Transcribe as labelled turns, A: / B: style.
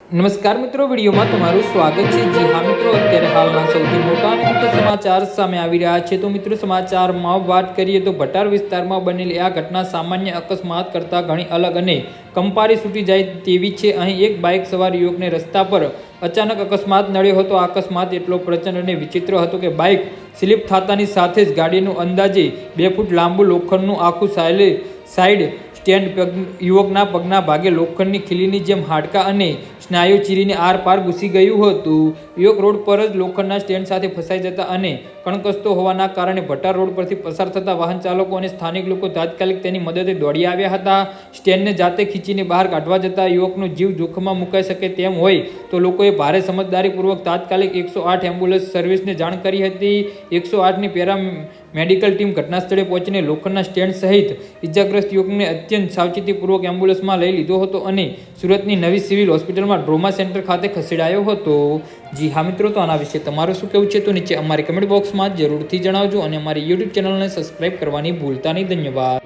A: નમસ્કાર મિત્રો, વિડીયોમાં તમારું સ્વાગત છે। જી હા મિત્રો, અત્યારે હાલના સૌથી મોટા અને દુઃખદ સમાચાર સામે આવી રહ્યા છે। તો મિત્રો, સમાચારમાં વાત કરીએ તો ભટાર વિસ્તારમાં બનેલી આ ઘટના સામાન્ય અકસ્માત કરતાં ઘણી અલગ અને કંપારી છૂટી જાય તેવી છે। અહીં એક બાઇક સવાર યુવકને રસ્તા પર અચાનક અકસ્માત નડ્યો હતો। આ અકસ્માત એટલો પ્રચંડ અને વિચિત્ર હતો કે બાઇક સ્લીપ થતાની સાથે જ ગાડીનું અંદાજે 2 ફૂટ લાંબુ લોખંડનું આખું સાઇડ સ્ટેન્ડ યુવકના પગના ભાગે લોખંડની ખીલીની જેમ હાડકાં અને સ્નાયુ ચીરીને આરપાર ઘૂસી ગયું હતું। યુવક રોડ પર જ લોખંડના સ્ટેન્ડ સાથે ફસાઈ જતા અને કણકસતો હોવાના કારણે ભટાર રોડ પરથી પસાર થતા વાહન ચાલકો અને સ્થાનિક લોકો તાત્કાલિક તેની મદદે દોડી આવ્યા હતા। સ્ટેન્ડને જાતે ખીંચીને બહાર કાઢવા જતાં યુવકનો જીવ જોખમમાં મુકાઈ શકે તેમ હોય તો લોકોએ ભારે સમજદારીપૂર્વક તાત્કાલિક 108 એમ્બ્યુલન્સ સર્વિસને જાણ કરી હતી। 108ની પેરા મેડિકલ ટીમ ઘટના સ્થળે પહોંચીને લોખંડના સ્ટેન્ડ સહિત ઇજાગ્રસ્ત યુવકને અત્યંત સાવચેતીપૂર્વક એમ્બ્યુલન્સમાં લઈ લીધો હતો અને સુરતની નવી સિવિલ હોસ્પિટલમાં ડ્રોમા સેન્ટર ખાતે ખસેડાયો હતો। જી હા મિત્રો, તો આના વિશે તમારું શું કહેવું છે તો નીચે અમારી કમેન્ટ બોક્સમાં જરૂરથી જણાવજો અને અમારી યુટ્યુબ ચેનલને સબસ્ક્રાઈબ કરવાની ભૂલતા નહીં। ધન્યવાદ।